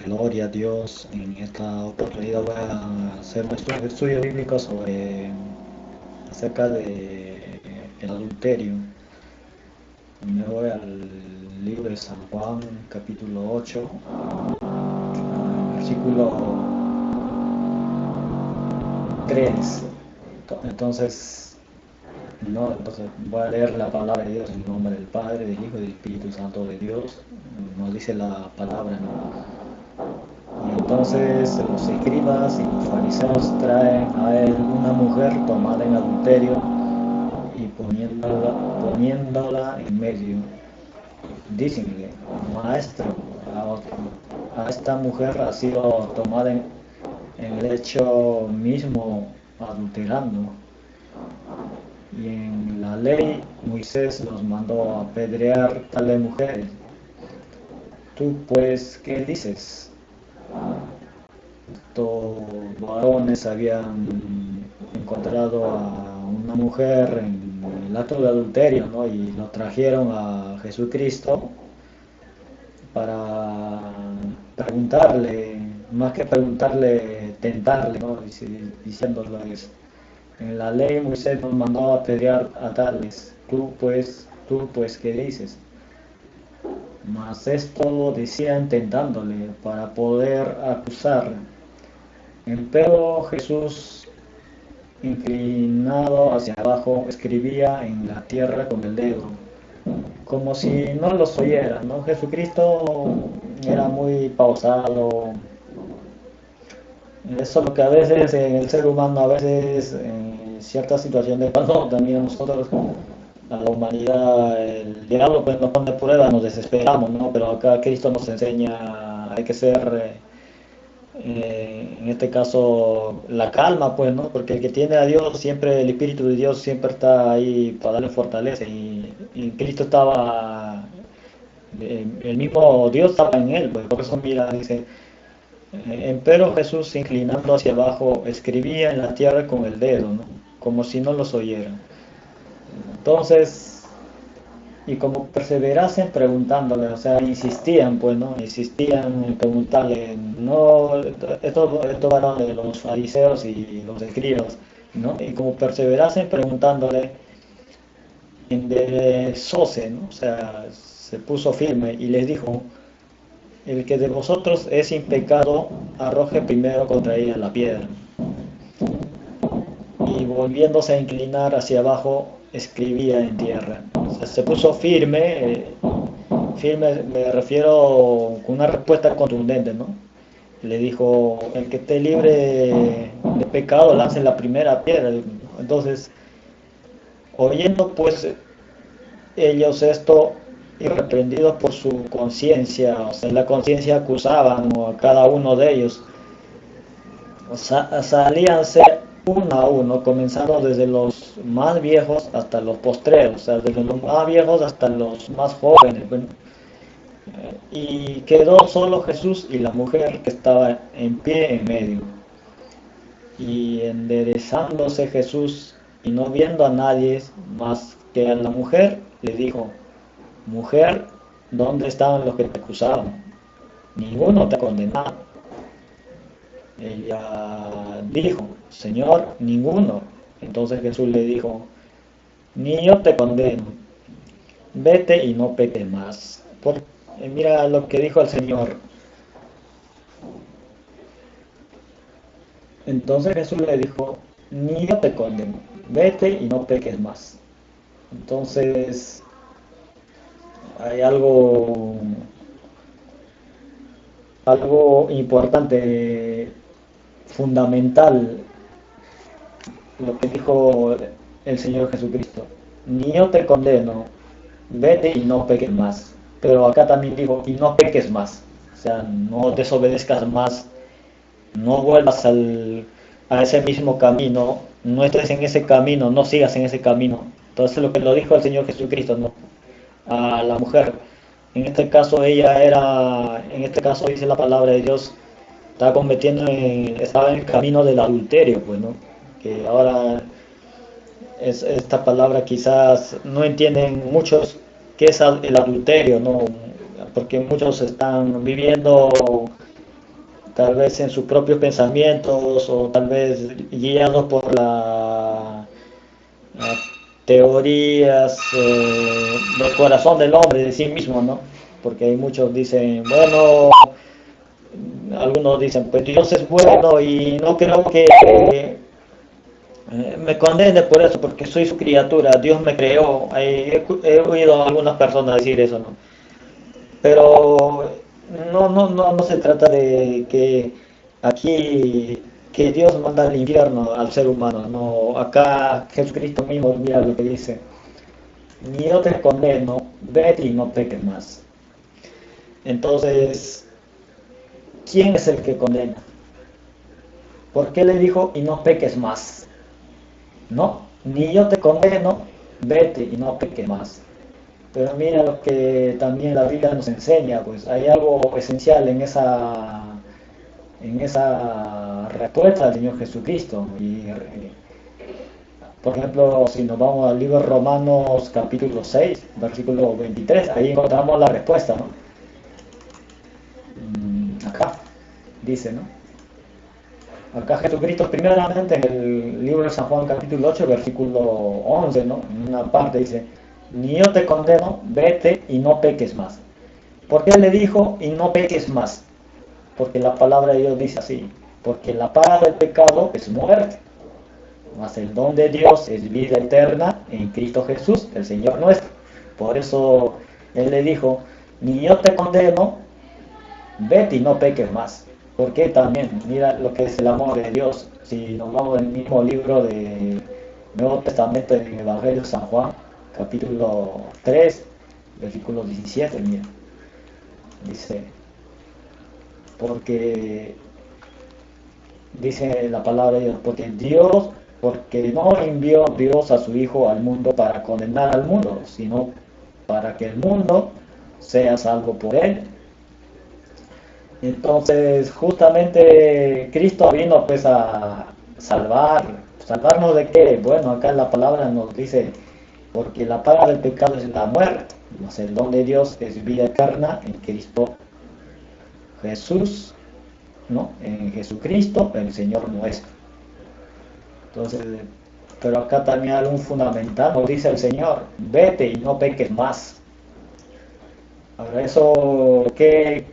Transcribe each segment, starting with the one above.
Gloria a Dios. En esta oportunidad voy a hacer un estudio bíblico acerca de el adulterio. Me voy al libro de San Juan, capítulo 8, versículo 3. Entonces voy a leer la palabra de Dios en nombre del Padre, del Hijo y del Espíritu Santo de Dios. Nos dice la palabra, ¿no? Y entonces los escribas y los fariseos traen a él una mujer tomada en adulterio y poniéndola en medio. Dícenle: Maestro, a esta mujer ha sido tomada en el hecho mismo, adulterando. Y en la ley Moisés nos mandó a apedrear tales mujeres. ¿Tú pues qué dices? Estos varones habían encontrado a una mujer en el acto de adulterio, ¿no? Y lo trajeron a Jesucristo para preguntarle, más que preguntarle, tentarle, ¿no? Diciéndoles: en la ley Moisés nos mandó a apedrear a tales. Tú pues, ¿qué dices? Mas esto decían tentándole para poder acusar. Empero Jesús, inclinado hacia abajo, escribía en la tierra con el dedo, como si no los oyera, ¿no? Jesucristo era muy pausado. Eso es lo que a veces en el ser humano, a veces en ciertas situaciones, cuando también nosotros, a la humanidad, el diablo pues nos pone prueba, nos desesperamos, ¿no? Pero acá Cristo nos enseña, hay que ser, en este caso, la calma, pues, ¿no? Porque el que tiene a Dios, siempre el Espíritu de Dios siempre está ahí para darle fortaleza. Y Cristo estaba, el mismo Dios estaba en él, pues. Por eso mira, dice: empero Jesús, inclinando hacia abajo, escribía en la tierra con el dedo, ¿no? Como si no los oyera. Entonces, y como perseverasen preguntándole, o sea, insistían, pues, ¿no? Insistían en preguntarle, no, estos varones, los fariseos y los escribas, ¿no? Y como perseverasen preguntándole, enderezóse, ¿no? O sea, se puso firme y les dijo: el que de vosotros es sin pecado, arroje primero contra ella la piedra. Y volviéndose a inclinar hacia abajo, escribía en tierra. O sea, se puso firme, firme me refiero con una respuesta contundente, ¿no? Le dijo: el que esté libre de pecado, lance la primera piedra. Entonces, oyendo pues ellos esto, y reprendidos por su conciencia, o sea, la conciencia acusaban a cada uno de ellos, o sea, salíanse uno a uno, comenzando desde los más viejos hasta los postreros, o sea, desde los más viejos hasta los más jóvenes. Bueno, y quedó solo Jesús y la mujer que estaba en pie en medio. Y enderezándose Jesús y no viendo a nadie más que a la mujer, le dijo: mujer, ¿dónde estaban los que te acusaban? Ninguno te ha condenado. Ella dijo: Señor, ninguno. Entonces Jesús le dijo: ni yo te condeno, vete y no peques más. Mira lo que dijo el Señor. Entonces Jesús le dijo: ni yo te condeno, vete y no peques más. Entonces hay algo importante, fundamental, lo que dijo el Señor Jesucristo: ni yo te condeno, vete y no peques más. Pero acá también dijo: y no peques más. O sea, no desobedezcas más, no vuelvas a ese mismo camino, no estés en ese camino, no sigas en ese camino. Entonces lo que lo dijo el Señor Jesucristo, ¿no? A la mujer. En este caso ella era, en este caso dice la palabra de Dios, estaba en el camino del adulterio, pues, ¿no? Que ahora esta palabra quizás no entienden muchos qué es el adulterio, ¿no? porque muchos están viviendo tal vez en sus propios pensamientos o tal vez guiados por las teorías del corazón del hombre, de sí mismo, ¿no? Porque hay muchos dicen, bueno, algunos dicen, pues Dios es bueno y no creo que me condene por eso, porque soy su criatura, Dios me creó. He oído a algunas personas decir eso, ¿no? Pero no se trata de que aquí que Dios manda al infierno al ser humano, no, acá Jesucristo mismo mira lo que dice, ni yo te condeno, vete y no peques más. Entonces, ¿quién es el que condena? ¿Por qué le dijo y no peques más? No, ni yo te condeno, vete y no peques más. Pero mira lo que también la Biblia nos enseña, pues hay algo esencial en esa respuesta del Señor Jesucristo. Por ejemplo, si nos vamos al libro de Romanos capítulo 6, versículo 23, ahí encontramos la respuesta, ¿no? Acá dice, ¿no? Acá Jesucristo, primeramente en el libro de San Juan capítulo 8, versículo 11, ¿no? En una parte dice, ni yo te condeno, vete y no peques más. ¿Por qué le dijo y no peques más? Porque la palabra de Dios dice así, porque la paga del pecado es muerte, mas el don de Dios es vida eterna en Cristo Jesús, el Señor nuestro. Por eso Él le dijo, ni yo te condeno, vete y no peques más. Porque también, mira lo que es el amor de Dios. Si nos vamos al mismo libro de Nuevo Testamento del Evangelio de San Juan, capítulo 3, versículo 17, mira, dice, porque dice la palabra de Dios, porque no envió Dios a su Hijo al mundo para condenar al mundo, sino para que el mundo sea salvo por él. Entonces, justamente Cristo vino pues a salvarnos de qué. Bueno, acá la palabra nos dice, porque la paga del pecado es la muerte, mas el don de Dios es vida eterna en Cristo Jesús, ¿no? En Jesucristo, el Señor nuestro. Entonces, pero acá también hay algo fundamental, nos dice el Señor, vete y no peques más. Ahora, eso, ¿qué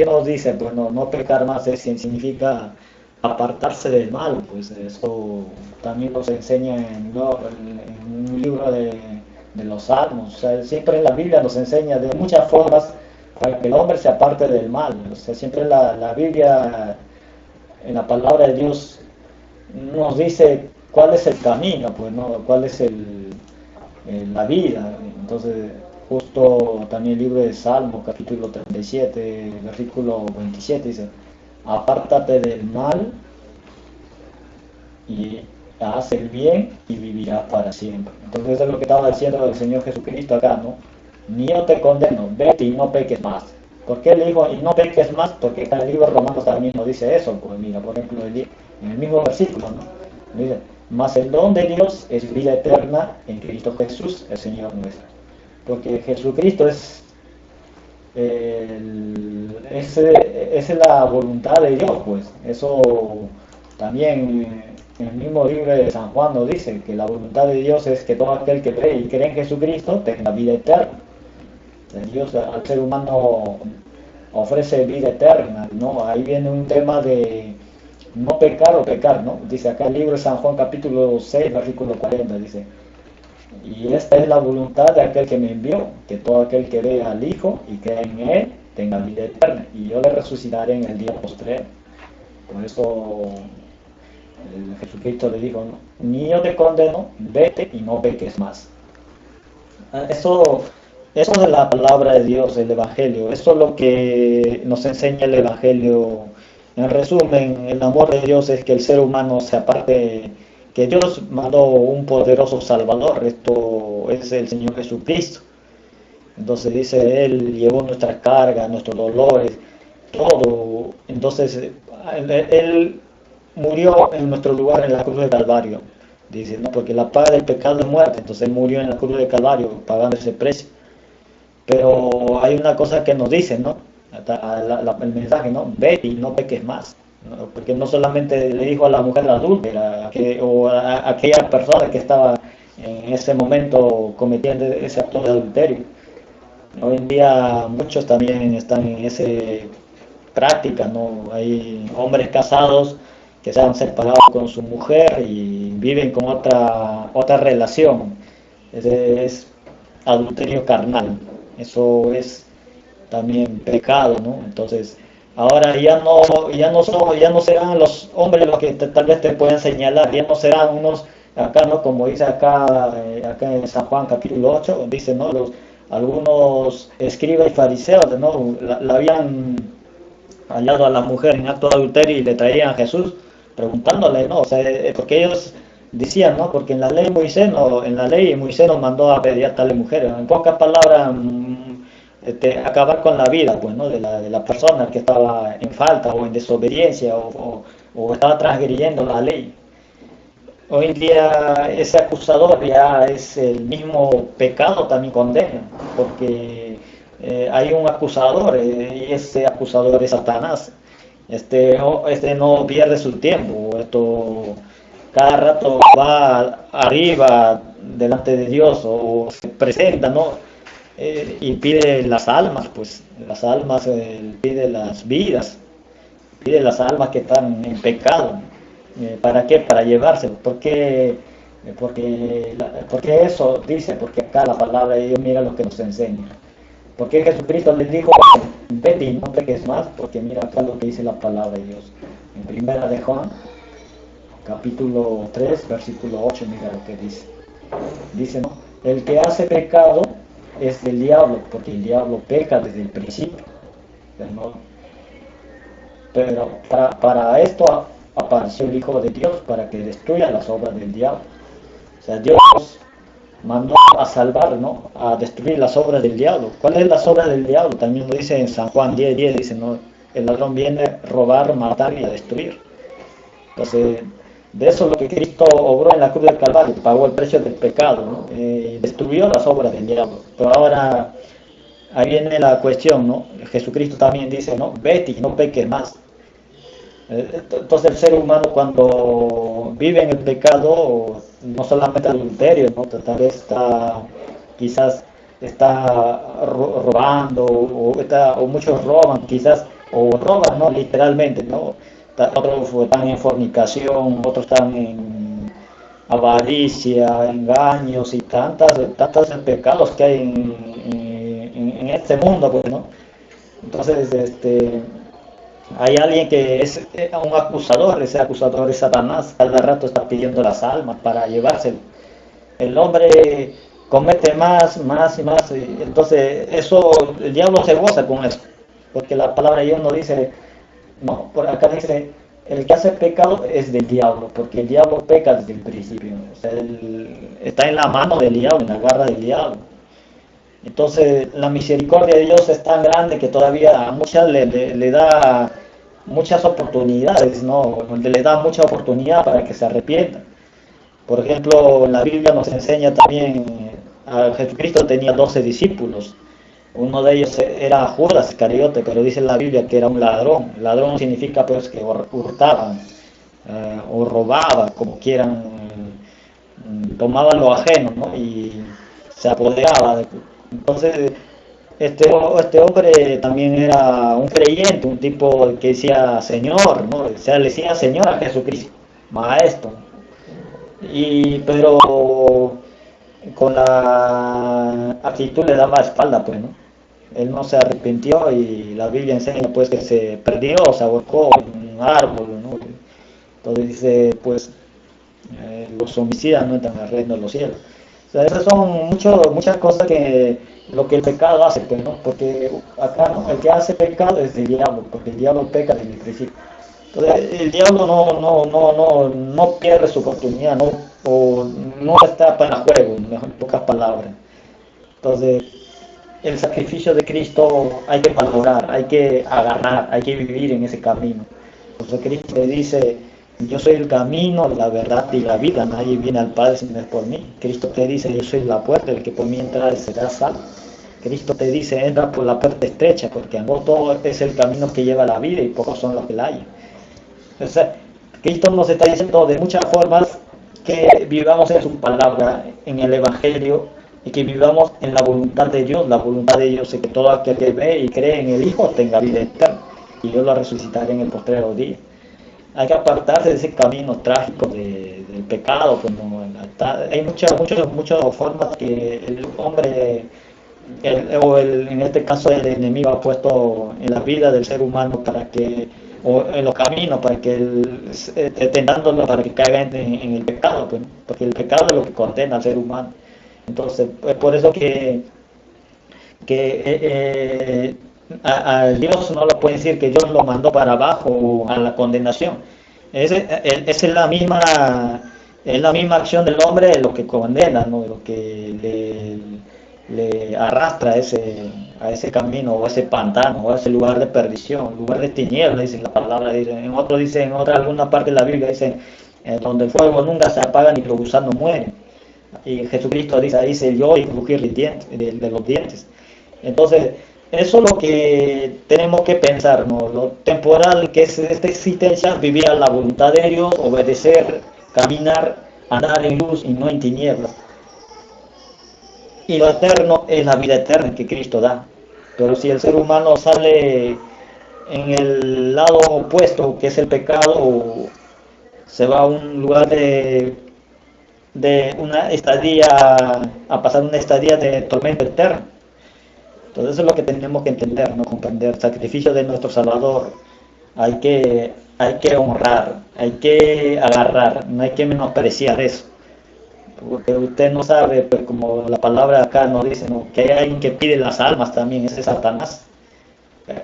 nos dice? Pues no pecar más significa apartarse del mal, pues eso también nos enseña en un libro de los Salmos. O sea, siempre en la Biblia nos enseña de muchas formas para que el hombre se aparte del mal. O sea, siempre la Biblia, en la palabra de Dios, nos dice cuál es el camino, pues, ¿no? Cuál es la vida. Entonces, justo también el libro de Salmo, capítulo 37, versículo 27, dice, apártate del mal y haz el bien y vivirás para siempre. Entonces eso es lo que estaba diciendo el Señor Jesucristo acá, ¿no? Ni yo te condeno, vete y no peques más. ¿Por qué le dijo y no peques más? Porque acá en el libro de Romanos también nos dice eso. Pues mira, por ejemplo, en el mismo versículo, ¿no? Dice, mas el don de Dios es vida eterna en Cristo Jesús, el Señor nuestro. Porque Jesucristo es la voluntad de Dios, pues. Eso también en el mismo libro de San Juan nos dice que la voluntad de Dios es que todo aquel que cree en Jesucristo tenga vida eterna. Dios al ser humano ofrece vida eterna, ¿no? Ahí viene un tema de no pecar o pecar, ¿no? Dice acá el libro de San Juan capítulo 6, versículo 40, dice, y esta es la voluntad de aquel que me envió, que todo aquel que vea al Hijo y crea en Él tenga vida eterna, y yo le resucitaré en el día postrero. Por eso Jesucristo le dijo, ¿no? Ni yo te condeno, vete y no peques más. Eso es la palabra de Dios, el Evangelio. Eso es lo que nos enseña el Evangelio. En resumen, el amor de Dios es que el ser humano se aparte, que Dios mandó un poderoso Salvador. Esto es el Señor Jesucristo. Entonces dice, Él llevó nuestras cargas, nuestros dolores, todo. Entonces, Él murió en nuestro lugar en la cruz de Calvario. Dice, no, porque la paga del pecado es muerte. Entonces Él murió en la cruz de Calvario, pagando ese precio. Pero hay una cosa que nos dice, ¿no? El mensaje, ¿no? Vete y no peques más, ¿no? Porque no solamente le dijo a la mujer adúltera o a aquella persona que estaba en ese momento cometiendo ese acto de adulterio. Hoy en día muchos también están en esa práctica, ¿no? Hay hombres casados que se han separado con su mujer y viven con otra relación. Ese es adulterio carnal. Eso es también pecado, ¿no? Entonces, ahora ya no serán los hombres los que tal vez te puedan señalar, ya no serán unos acá, ¿no? Como dice acá en San Juan capítulo 8 dice, ¿no? Algunos escribas y fariseos, ¿no? La habían hallado a la mujer en acto de adulterio y le traían a Jesús preguntándole, ¿no? O sea, porque ellos decían, ¿no? Porque en la ley Moisés nos mandó a pedir a tales mujeres. En pocas palabras, acabar con la vida, pues, ¿no? De la persona que estaba en falta o en desobediencia o estaba transgrediendo la ley. Hoy en día ese acusador ya es el mismo pecado también condena, porque hay un acusador y ese acusador es Satanás. Este no pierde su tiempo, cada rato va arriba delante de Dios o se presenta, ¿no? Y pide las almas, pues las almas, pide las vidas, pide las almas que están en pecado. ¿Para qué? Para llevárselo. Porque eso dice, porque acá la palabra de Dios mira lo que nos enseña. Porque Jesucristo les dijo, vete y no peques más, porque mira acá lo que dice la palabra de Dios. En primera de Juan, capítulo 3 versículo 8 mira lo que dice. Dice, ¿no? El que hace pecado es del diablo, porque el diablo peca desde el principio. ¿No? Pero para esto apareció el Hijo de Dios, para que destruya las obras del diablo. O sea, Dios mandó a salvar, ¿no? A destruir las obras del diablo. ¿Cuáles son las obras del diablo? También lo dice en San Juan 10:10, dice, ¿no? El ladrón viene a robar, matar y a destruir. Entonces, de eso es lo que Cristo obró en la cruz del Calvario, pagó el precio del pecado, ¿no? Destruyó las obras del diablo. Pero ahora, ahí viene la cuestión, ¿no? Jesucristo también dice, ¿no? Vete y no peques más. Entonces el ser humano cuando vive en el pecado, no solamente adulterio, ¿no? Tal vez quizás está robando, o muchos roban, quizás, o roban, ¿no? Literalmente, ¿no? Otros están en fornicación, otros están en avaricia, engaños y tantos pecados que hay en este mundo, pues, ¿no? Entonces, hay alguien que es un acusador, ese acusador es Satanás, cada rato está pidiendo las almas para llevárselo. El hombre comete más y más, y entonces eso, el diablo se goza con eso, porque la palabra de Dios no dice, no, por acá dice, el que hace pecado es del diablo, porque el diablo peca desde el principio, o sea, está en la mano del diablo, en la garra del diablo. Entonces la misericordia de Dios es tan grande que todavía a muchas le da muchas oportunidades, ¿no? Le da mucha oportunidad para que se arrepientan. Por ejemplo, la Biblia nos enseña también, a Jesucristo tenía 12 discípulos. Uno de ellos era Judas Iscariote, pero dice la Biblia que era un ladrón. Ladrón significa pues que hurtaba o robaba, como quieran, tomaba lo ajeno, ¿no? Y se apoderaba. Entonces, este hombre también era un creyente, un tipo que decía Señor, ¿no? O sea, le decía Señor a Jesucristo, Maestro. Pero con la actitud le daba espalda, pues, ¿no? Él no se arrepintió y la Biblia enseña pues que se perdió, se ahorcó en un árbol, ¿no? Entonces dice, pues, los homicidas no entran al reino de los cielos. O sea, esas son muchas cosas que lo que el pecado hace, pues, ¿no? Porque acá, ¿no? El que hace pecado es el diablo, porque el diablo peca desde el principio. Entonces, el diablo no pierde su oportunidad, o no está para juego, en pocas palabras. Entonces, el sacrificio de Cristo hay que valorar, hay que agarrar, hay que vivir en ese camino. Entonces Cristo le dice, yo soy el camino, la verdad y la vida, nadie viene al Padre si no es por mí. Cristo te dice, yo soy la puerta, el que por mí entrar será salvo. Cristo te dice, entra por la puerta estrecha, porque angosto es el camino que lleva a la vida y pocos son los que la hallan. Entonces, Cristo nos está diciendo de muchas formas que vivamos en su palabra, en el Evangelio, y que vivamos en la voluntad de Dios. La voluntad de Dios es que todo aquel que ve y cree en el Hijo tenga vida eterna, y Dios lo resucitará en el postrero día. Hay que apartarse de ese camino trágico del pecado. Pues no, hay muchas formas que el hombre, en este caso el enemigo, ha puesto en la vida del ser humano para que, o en los caminos, para que tentándolo para que caiga en el pecado, pues, porque el pecado es lo que condena al ser humano. Entonces, es por eso que a Dios no lo puede decir que Dios lo mandó para abajo a la condenación. Esa es la misma acción del hombre lo que condena, ¿no? Lo que le arrastra a ese camino, o a ese pantano, o a ese lugar de perdición, lugar de tinieblas, dice la palabra. En alguna parte de la Biblia dice, donde el fuego nunca se apaga ni los gusanos mueren. Y Jesucristo dice, ahí se yo y crujir de los dientes. Entonces, eso es lo que tenemos que pensar, ¿no? Lo temporal que es esta existencia, vivir a la voluntad de Dios, obedecer, caminar, andar en luz y no en tinieblas. Y lo eterno es la vida eterna que Cristo da. Pero si el ser humano sale en el lado opuesto, que es el pecado, se va a un lugar de una estadía, a pasar una estadía de tormento eterno. Entonces eso es lo que tenemos que entender, no comprender. El sacrificio de nuestro Salvador hay que honrar, hay que agarrar, no hay que menospreciar eso. Porque usted no sabe, pues, como la palabra acá nos dice, ¿no? Que hay alguien que pide las almas también, ese es Satanás.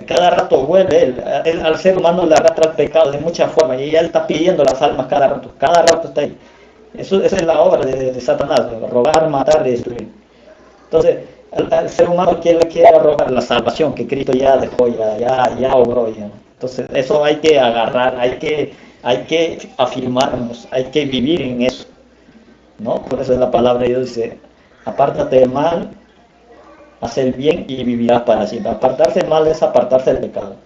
Cada rato vuelve al ser humano le arrastra el pecado de muchas formas, y él está pidiendo las almas cada rato está ahí. Esa es la obra de Satanás, robar, matar y destruir. Entonces, al ser humano quiere robar la salvación que Cristo ya dejó, ya obró. Ya. Entonces, eso hay que agarrar, hay que afirmarnos, hay que vivir en eso, ¿no? Por eso la palabra de Dios dice, apártate del mal, haz el bien y vivirás para siempre. Apartarse del mal es apartarse del pecado.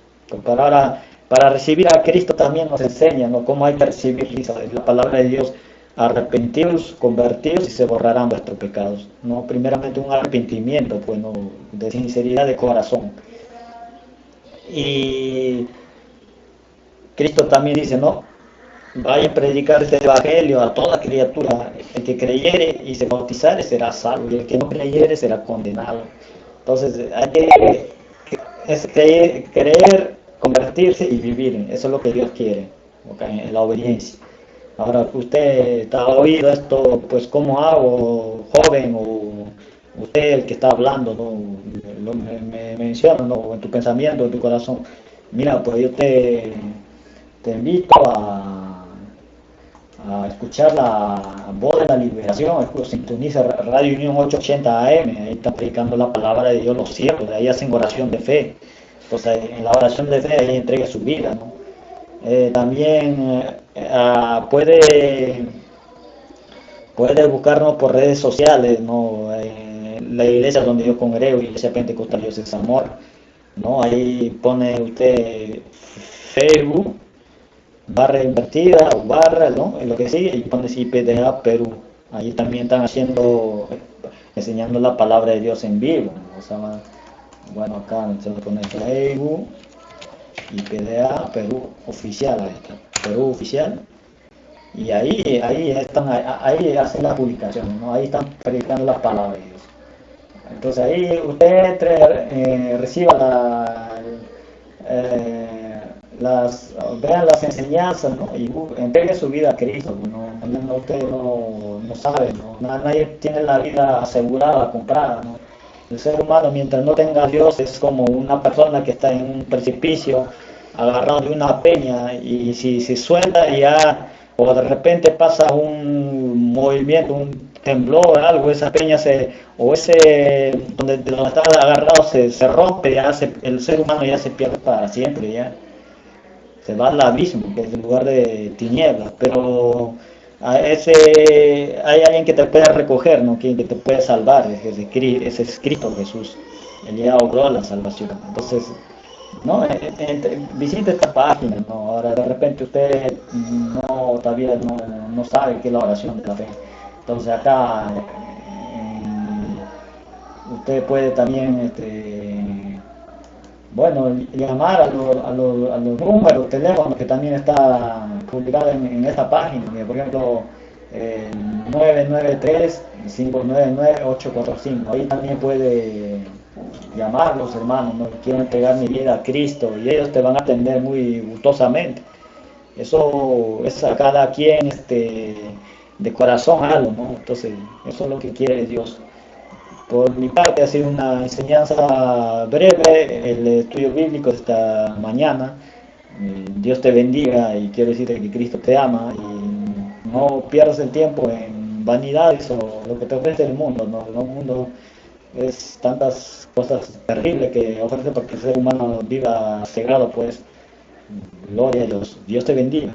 Para recibir a Cristo también nos enseña, ¿no? Cómo hay que recibir la palabra de Dios. Arrepentidos, convertidos, y se borrarán vuestros pecados. No, primeramente un arrepentimiento, pues, no, de sinceridad de corazón. Y Cristo también dice, no, vaya a predicar este evangelio a toda criatura. El que creyere y se bautizare será salvo, y el que no creyere será condenado. Entonces hay que creer, convertirse y vivir. Eso es lo que Dios quiere, ¿okay? En la obediencia. Ahora, usted está oído esto, pues ¿cómo hago, joven, o usted el que está hablando, ¿no? Me menciona, ¿no? En tu pensamiento, en tu corazón. Mira, pues yo te invito a escuchar la voz de la liberación. Sintoniza Radio Unión 880 AM, ahí está predicando la palabra de Dios los cielos, de ahí hacen oración de fe. Entonces, en la oración de fe ahí entrega su vida, ¿no? También puede buscarnos por redes sociales, ¿no? La iglesia donde yo congrego, Iglesia Pentecostal Dios es Amor, ¿no? Ahí pone usted Facebook, barra invertida o barra, ¿no? Es lo que sigue, y pone IPDA Perú. Ahí también están enseñando la palabra de Dios en vivo, ¿no? O sea, bueno, acá se lo pone Facebook, IPDA Perú oficial, ahí está, Perú oficial, y ahí hacen las publicaciones, ¿no? Ahí están predicando la palabra de Dios. Entonces ahí usted reciba vean las enseñanzas, ¿no? Y entregue su vida a Cristo, ¿no? Usted no sabe, ¿no? Nadie tiene la vida asegurada, comprada, ¿no? El ser humano, mientras no tenga a Dios, es como una persona que está en un precipicio agarrado de una peña, y si se suelta ya, o de repente pasa un movimiento, un temblor, algo, esa peña donde está agarrado se rompe, el ser humano ya se pierde para siempre, ya se va al abismo, que es el lugar de tinieblas. Pero hay alguien que te puede recoger, ¿no? Que te puede salvar, ese es Cristo Jesús. Él ya obró la salvación. Entonces, no, visite esta página, ¿no? Ahora de repente usted todavía no sabe qué es la oración de la fe. Entonces acá usted puede también bueno, llamar a los números, teléfonos que también está publicado en esta página. Por ejemplo, 993-599-845. Ahí también puede llamar los hermanos, ¿no? Quiero entregar mi vida a Cristo, y ellos te van a atender muy gustosamente. Eso es a cada quien de corazón algo, ¿no? Entonces, eso es lo que quiere Dios. Por mi parte ha sido una enseñanza breve, el estudio bíblico esta mañana. Dios te bendiga, y quiero decirte que Cristo te ama, y no pierdas el tiempo en vanidades o lo que te ofrece el mundo, ¿no? El mundo es tantas cosas terribles que ofrece para que el ser humano viva cegado, pues. Gloria a Dios. Dios te bendiga.